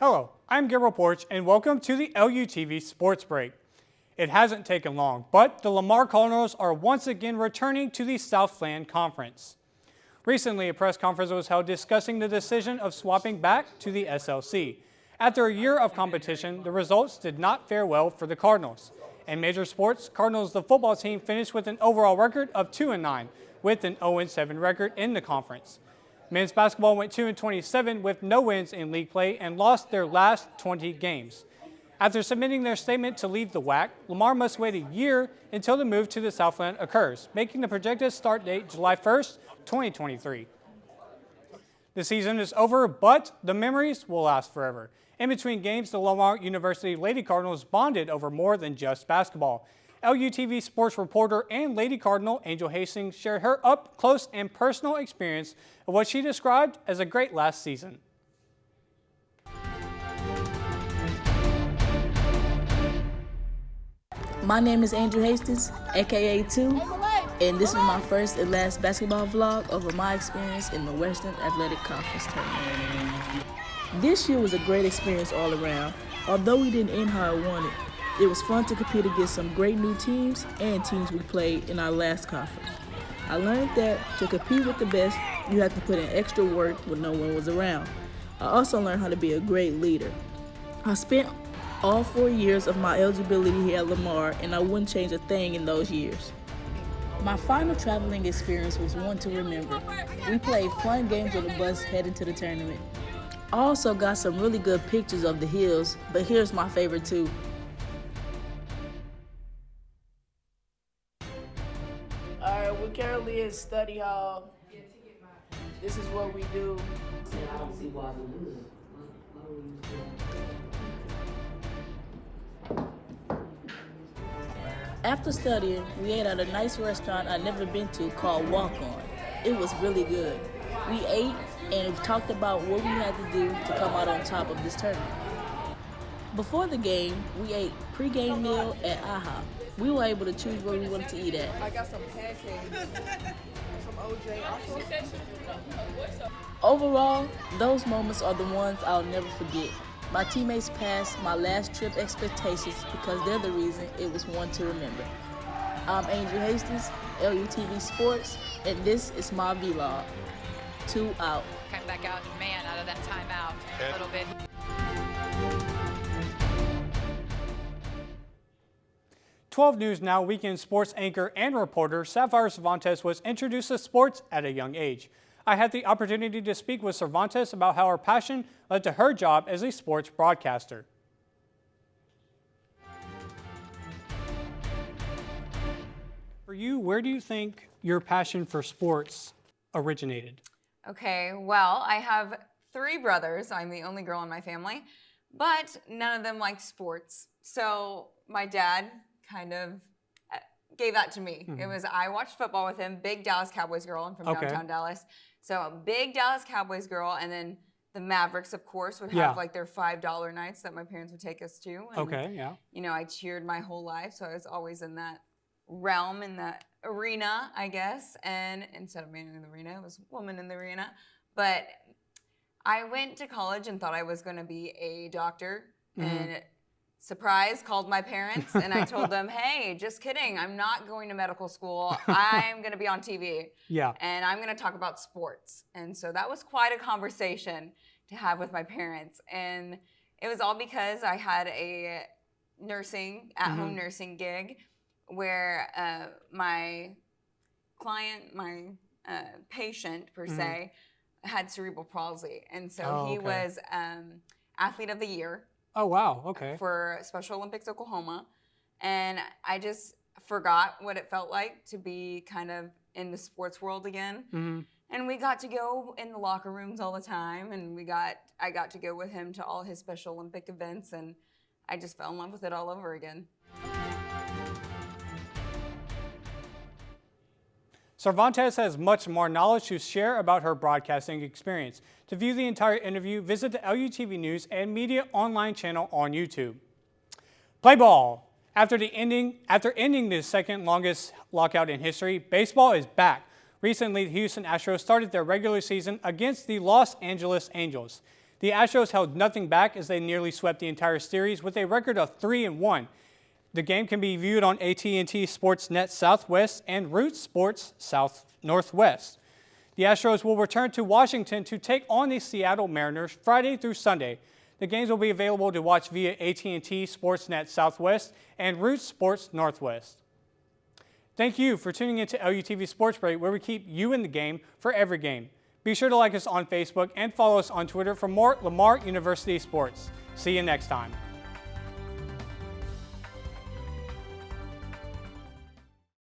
Hello, I'm Gabriel Poarch, and welcome to the LUTV Sports Break. It hasn't taken long, but the Lamar Cardinals are once again returning to the Southland Conference. Recently, a press conference was held discussing the decision of swapping back to the SLC. After a year of competition, the results did not fare well for the Cardinals. In major sports, Cardinals, the football team, finished with an overall record of 2-9, with an 0-7 record in the conference. Men's basketball went 2-27 with no wins in league play and lost their last 20 games. After submitting their statement to leave the WAC, Lamar must wait a year until the move to the Southland occurs, making the projected start date July 1st, 2023. The season is over, but the memories will last forever. In between games, the Lamar University Lady Cardinals bonded over more than just basketball. LUTV sports reporter and Lady Cardinal Angel Hastings shared her up-close and personal experience of what she described as a great last season. My name is Angel Hastings, aka 2, and this is my first and last basketball vlog over my experience in the Western Athletic Conference tournament. This year was a great experience all around. Although we didn't end how I wanted, it was fun to compete against some great new teams and teams we played in our last conference. I learned that to compete with the best, you have to put in extra work when no one was around. I also learned how to be a great leader. I spent all 4 years of my eligibility here at Lamar, and I wouldn't change a thing in those years. My final traveling experience was one to remember. We played fun games on the bus heading to the tournament. I also got some really good pictures of the hills, but here's my favorite too. Alright, we're currently in study hall. This is what we do. I don't see why we lose. After studying, we ate at a nice restaurant I'd never been to called Walk On. It was really good. We ate and talked about what we had to do to come out on top of this tournament. Before the game, we ate pre-game meal at IHOP. We were able to choose where we wanted to eat at. I got some pancakes, some OJ. Overall, those moments are the ones I'll never forget. My teammates passed my last trip expectations because they're the reason it was one to remember. I'm Angel Hastings, LUTV Sports, and this is my vlog. 2 out. Come back out, man, out of that timeout a little bit. "12 News Now weekend sports anchor and reporter Sapphire Cervantes was introduced to sports at a young age. I had the opportunity to speak with Cervantes about how her passion led to her job as a sports broadcaster. For you, where do you think your passion for sports originated? Okay, well, I have 3 brothers. I'm the only girl in my family, but none of them liked sports. So my dad kind of gave that to me. It was, I watched football with him, big Dallas Cowboys girl. I'm from downtown Dallas. So a big Dallas Cowboys girl, and then the Mavericks, of course, would have like their $5 nights that my parents would take us to. And, you know, I cheered my whole life, so I was always in that realm, in that arena, I guess. And instead of man in the arena, it was woman in the arena. But I went to college and thought I was going to be a doctor. And surprise, called my parents, and I told them, hey, just kidding. I'm not going to medical school. I'm going to be on TV. And I'm going to talk about sports. And so that was quite a conversation to have with my parents. And it was all because I had a nursing, at-home nursing gig where my client, my patient per se, had cerebral palsy. And so he was Athlete of the Year. Oh, wow. Okay. For Special Olympics Oklahoma. And I just forgot what it felt like to be kind of in the sports world again. And we got to go in the locker rooms all the time. And I got to go with him to all his Special Olympic events. And I just fell in love with it all over again. Cervantes has much more knowledge to share about her broadcasting experience. To view the entire interview, visit the LUTV News and Media online channel on YouTube. Play ball. After ending the second longest lockout in history, baseball is back. Recently, the Houston Astros started their regular season against the Los Angeles Angels. The Astros held nothing back as they nearly swept the entire series with a record of 3-1. The game can be viewed on AT&T Sportsnet Southwest and Root Sports South Northwest. The Astros will return to Washington to take on the Seattle Mariners Friday through Sunday. The games will be available to watch via AT&T Sportsnet Southwest and Root Sports Northwest. Thank you for tuning into LUTV Sports Break, where we keep you in the game for every game. Be sure to like us on Facebook and follow us on Twitter for more Lamar University sports. See you next time.